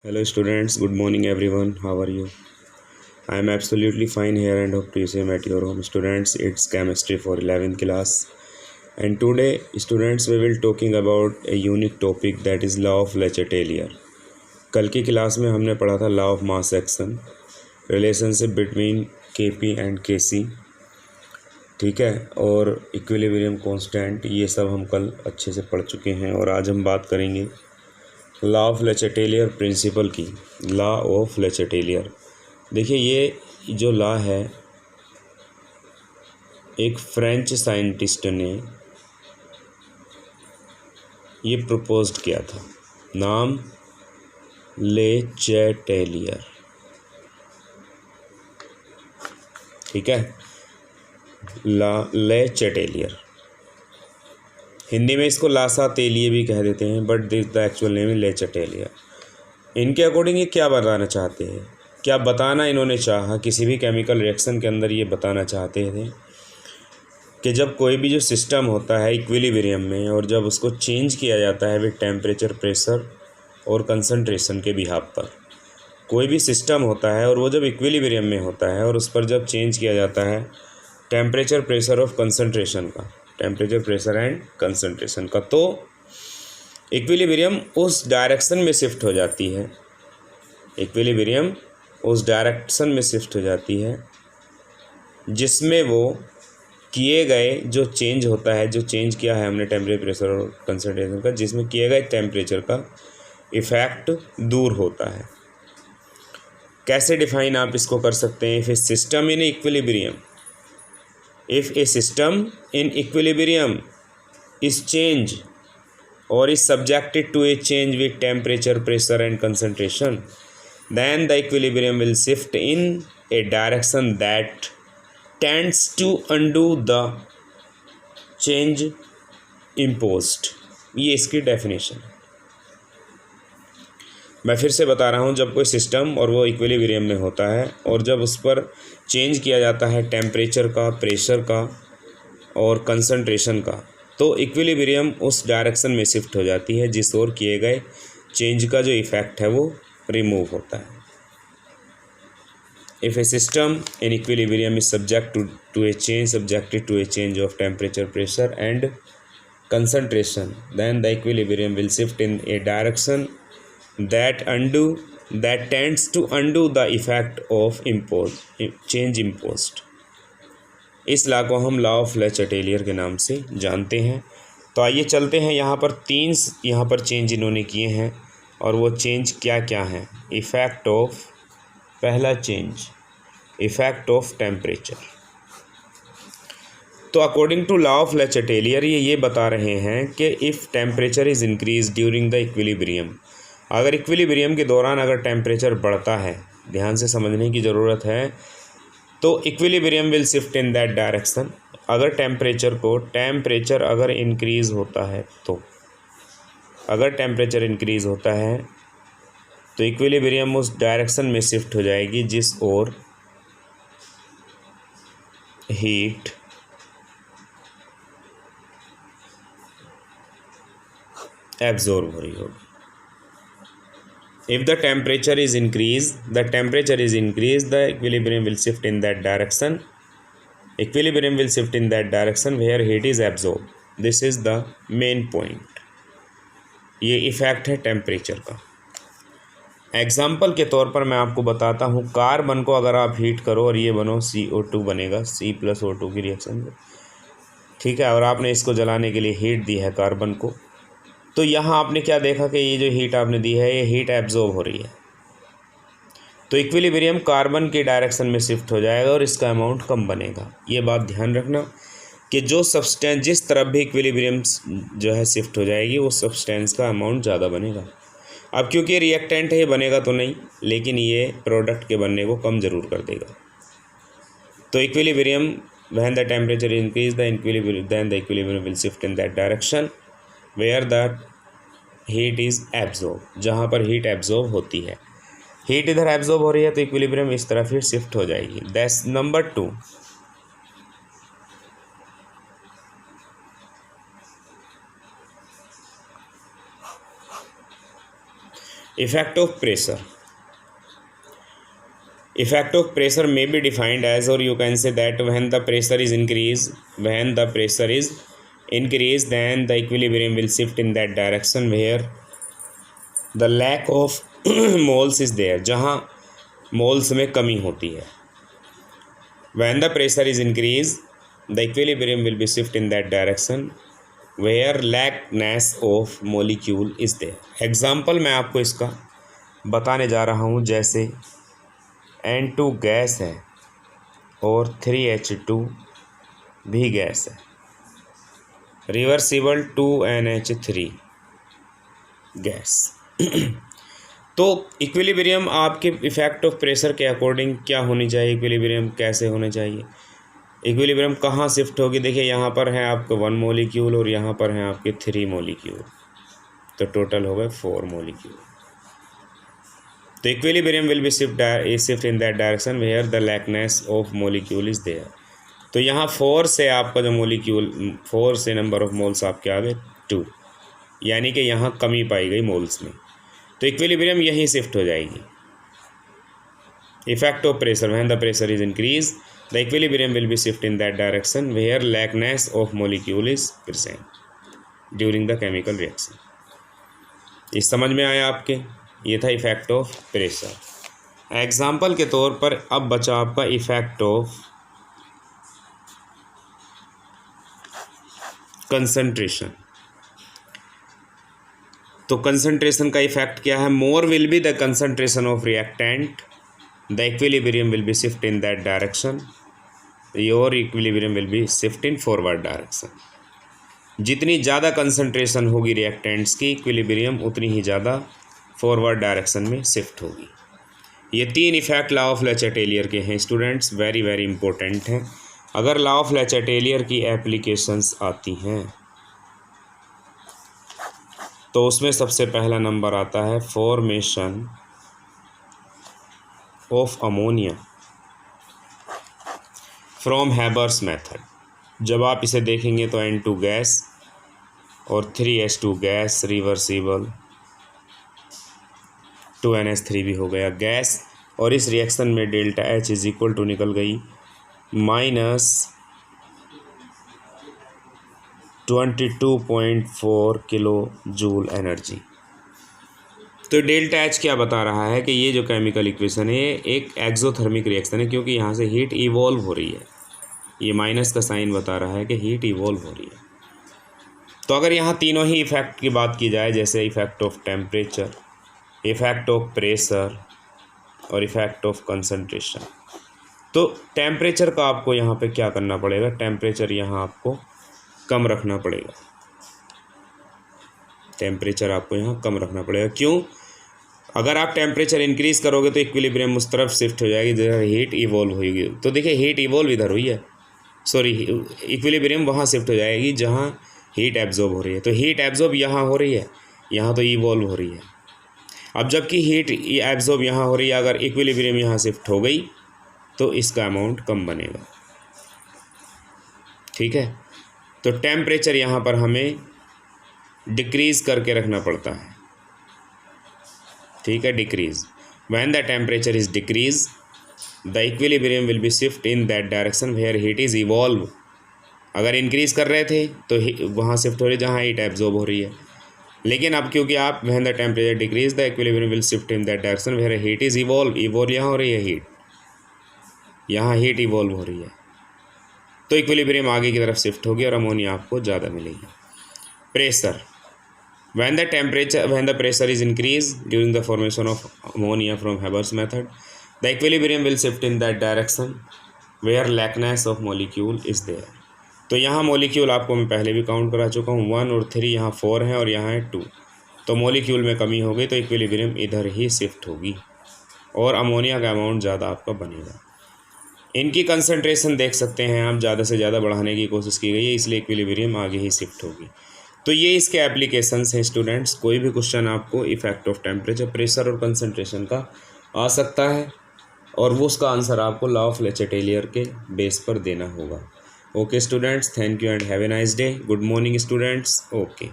Hello students, good morning everyone. How are you? I am absolutely fine here and hope to see you at your home. Students, it's chemistry for 11th class. And today, students, we will talking about a unique topic that is law of Le Chatelier. कल की class में हमने पढ़ा था law of mass action, relationship between KP and KC, ठीक है, और equilibrium constant, ये सब हम कल अच्छे से पढ़ चुके हैं। और आज हम बात करेंगे लॉ ऑफ ले चैटेलियर प्रिंसिपल की। लॉ ऑफ ले चैटेलियर, देखिए ये जो लॉ है एक फ्रेंच साइंटिस्ट ने ये प्रपोज्ड किया था, नाम ले चैटेलियर, ठीक है, लॉ ले चैटेलियर। हिंदी में इसको लासा तेलिए भी कह देते हैं, but this the actual name ले चैटेलियर। इनके अकॉर्डिंग ये क्या बताना चाहते हैं, क्या बताना इन्होंने चाहा, किसी भी केमिकल रिएक्शन के अंदर ये बताना चाहते थे कि जब कोई भी जो सिस्टम होता है इक्विलिब्रियम में और जब उसको चेंज किया जाता है विद टेम्परेचर, प्रेशर और कंसंट्रेशन के बिहाफ पर, कोई भी सिस्टम होता है और वो जब इक्विलिब्रियम में होता है और उस पर जब चेंज किया जाता है टेम्परेचर, प्रेशर ऑफ कंसंट्रेशन का, टेम्परेचर, प्रेशर एंड कंसंट्रेशन का, तो इक्विलिब्रियम उस डायरेक्शन में शिफ्ट हो जाती है, इक्विलिब्रियम उस डायरेक्शन में शिफ्ट हो जाती है जिसमें वो किए गए जो चेंज होता है, जो चेंज किया है हमने टेम्परेचर, प्रेशर और कंसंट्रेशन का, जिसमें किए गए टेम्परेचर का इफ़ेक्ट दूर होता है। कैसे डिफाइन आप इसको कर सकते हैं? If A system in equilibrium, if a system in equilibrium is change or is subjected to a change with temperature, pressure and concentration, then the equilibrium will shift in a direction that tends to undo the change imposed। ये इसकी definition है। मैं फिर से बता रहा हूँ, जब कोई सिस्टम और वो इक्विलिब्रियम में होता है और जब उस पर चेंज किया जाता है टेम्परेचर का, प्रेशर का और कंसंट्रेशन का, तो इक्विलिब्रियम उस डायरेक्शन में शिफ्ट हो जाती है जिस ओर किए गए चेंज का जो इफ़ेक्ट है वो रिमूव होता है। If A system in equilibrium is subjected to a change of temperature, pressure and concentration, then the equilibrium will shift in a direction that tends to undo the effect of change imposed। इस law को हम law of ले चैटेलियर के नाम से जानते हैं। तो आइए चलते हैं, यहाँ पर तीन यहाँ पर चेंज इन्होंने किए हैं और वो चेंज क्या क्या हैं। इफ़ेक्ट ऑफ, पहला चेंज इफ़ेक्ट ऑफ टेम्परेचर। तो अकॉर्डिंग टू लॉ ऑफ ले चैटेलियर ये बता रहे हैं कि if temperature is increase during the equilibrium, अगर इक्विलिब्रियम के दौरान अगर टेम्परेचर बढ़ता है, ध्यान से समझने की ज़रूरत है, तो equilibrium will shift in that direction. अगर टेम्परेचर अगर इंक्रीज़ होता है, तो अगर टेम्परेचर इंक्रीज़ होता है तो इक्विलिब्रियम उस डायरेक्शन में शिफ्ट हो जाएगी जिस ओर हीट एब्जॉर्ब हो रही होगी। If the temperature is increased, the equilibrium will shift in that direction. Equilibrium will shift in that direction where heat is absorbed. This is the main point। ये effect है temperature का। Example के तौर पर मैं आपको बताता हूँ, कार्बन को अगर आप हीट करो और ये बनो CO2 बनेगा, C+O2 की रिएक्शन से, ठीक है, और आपने इसको जलाने के लिए हीट दी है कार्बन को, तो यहाँ आपने क्या देखा कि ये जो हीट आपने दी है ये हीट एब्जॉर्ब हो रही है, तो इक्विलिब्रियम कार्बन की डायरेक्शन में शिफ्ट हो जाएगा और इसका अमाउंट कम बनेगा। ये बात ध्यान रखना कि जो सब्सटेंस जिस तरफ भी इक्विलिब्रियम जो है शिफ्ट हो जाएगी, वो सब्सटेंस का अमाउंट ज़्यादा बनेगा। अब क्योंकि ये रिएक्टेंट है, ये बनेगा तो नहीं, लेकिन ये प्रोडक्ट के बनने को कम ज़रूर कर देगा। तो equilibrium when the temperature increase then the equilibrium will shift in that direction where the heat is absorb, जहाँ पर हीट एब्जॉर्ब होती है। हीट इधर एब्जॉर्ब हो रही है तो इक्विलिब्रियम इस तरफ ही शिफ्ट हो जाएगी। That's number 2। Effect of pressure. Effect of pressure may be defined as, or you can say that when the pressure is increased, then the equilibrium will shift in that direction where the lack of moles is there, जहाँ moles में कमी होती है. When the pressure is increased, the equilibrium will be shift in that direction where lackness of molecule is there. Example मैं आपको इसका बताने जा रहा हूँ. जैसे N2 गैस है और 3H2 भी गैस है, रिवर्सिबल 2NH3 गैस. तो इक्विलिब्रियम आपके इफेक्ट ऑफ प्रेशर के अकॉर्डिंग क्या होनी चाहिए, इक्विलिब्रियम कैसे होना चाहिए, इक्विलिब्रियम कहाँ शिफ्ट होगी. देखिए यहाँ पर है आपके 1 मोलिक्यूल और यहाँ पर है आपके 3 मोलिक्यूल, तो टोटल हो गए 4 मोलिक्यूल. तो equilibrium will be shift in that direction where the lackness of molecule is there. तो यहाँ 4 से आपका जो मोलिक्यूल 4 से नंबर ऑफ मोल्स आपके आ गए 2, यानी कि यहाँ कमी पाई गई मोल्स में. तो इक्विलिब्रियम यहीं शिफ्ट हो जाएगी. Effect of pressure, when the pressure is increase the equilibrium will be shift in that direction where lackness of molecule is present during the chemical reaction. इस समझ में आया आपके. ये था इफेक्ट ऑफ प्रेशर. एग्जाम्पल के तौर पर अब बचा आपका इफेक्ट ऑफ कंसंट्रेशन. तो कंसंट्रेशन का इफेक्ट क्या है, more will be the concentration of reactant, the equilibrium will be shift in that direction, your equilibrium will be shift in forward direction. जितनी ज़्यादा कंसंट्रेशन होगी रिएक्टेंट्स की, इक्विलिब्रियम उतनी ही ज़्यादा फॉरवर्ड डायरेक्शन में शिफ्ट होगी. ये 3 इफेक्ट लॉ ऑफ ले चैटेलियर के हैं स्टूडेंट्स, वेरी वेरी इंपॉर्टेंट हैं. अगर लॉ ऑफ ले चैटेलियर की एप्लीकेशंस आती हैं तो उसमें सबसे पहला नंबर आता है formation of ammonia from Haber's method. जब आप इसे देखेंगे तो N2 गैस और 3H2 गैस रिवर्सिबल 2NH3 भी हो गया गैस, और इस रिएक्शन में delta H is equal to निकल गई -22.4 किलो जूल एनर्जी. तो डेल्टा H क्या बता रहा है कि ये जो केमिकल इक्वेशन है एक एक्सोथर्मिक रिएक्शन है, क्योंकि यहाँ से हीट इवॉल्व हो रही है. ये माइनस का साइन बता रहा है कि हीट इवॉल्व हो रही है. तो अगर यहाँ तीनों ही इफेक्ट की बात की जाए, जैसे effect of temperature, effect of pressure और इफेक्ट ऑफ कंसंट्रेशन, तो टेम्परेचर का आपको यहाँ पे क्या करना पड़ेगा, टेम्परेचर यहाँ आपको कम रखना पड़ेगा. टेम्परेचर आपको यहाँ कम रखना पड़ेगा. क्यों? अगर आप टेम्परेचर इंक्रीज़ करोगे तो इक्विलिब्रियम उस तरफ शिफ्ट हो जाएगी जहाँ हीट इवॉल्व होगी. तो देखिए हीट इवॉल्व इधर हुई है, सॉरी इक्विलिब्रियम वहाँ शिफ्ट हो जाएगी जहाँ हीट एब्जॉर्ब हो रही है. तो हीट एब्जॉर्ब यहाँ हो रही है, यहाँ तो इवॉल्व हो रही है. अब जबकि हीट एब्जॉर्ब यहाँ हो रही है, अगर इक्विलिब्रियम यहाँ शिफ्ट हो गई तो इसका अमाउंट कम बनेगा. ठीक है. तो टेम्परेचर यहाँ पर हमें डिक्रीज़ करके रखना पड़ता है. ठीक है, decrease. When the temperature is decrease the equilibrium will be shift in that direction where heat is evolve. अगर इंक्रीज़ कर रहे थे तो वहाँ शिफ्ट हो रही है जहाँ हीट एब्जॉर्ब हो रही है. लेकिन अब क्योंकि आप when the temperature decrease the equilibrium will shift in that direction where heat is evolve यहाँ हो रही है, यहाँ हीट इवॉल्व हो रही है, तो इक्विलिब्रियम आगे की तरफ शिफ्ट होगी और अमोनिया आपको ज़्यादा मिलेगी. Pressure, when the pressure is increase during the formation of ammonia from Haber's method the equilibrium will shift in that direction where lackness of molecule is there. तो यहाँ मॉलिक्यूल आपको मैं पहले भी काउंट करा चुका हूँ, 1 और 3, यहाँ 4 हैं और यहाँ है 2. तो मॉलिक्यूल में कमी हो गई तो इक्विलिब्रियम इधर ही शिफ्ट होगी और अमोनिया का अमाउंट ज़्यादा आपका बनेगा. इनकी कंसंट्रेशन देख सकते हैं आप, ज़्यादा से ज़्यादा बढ़ाने की कोशिश की गई है, इसलिए इक्विलिब्रियम आगे ही शिफ्ट होगी. तो ये इसके एप्लीकेशंस हैं स्टूडेंट्स. कोई भी क्वेश्चन आपको इफेक्ट ऑफ टेम्परेचर, प्रेशर और कंसंट्रेशन का आ सकता है और वो उसका आंसर आपको लॉ ऑफ ले चैटेलियर के बेस पर देना होगा. Okay students, thank you and have a nice day. Good morning students. Okay.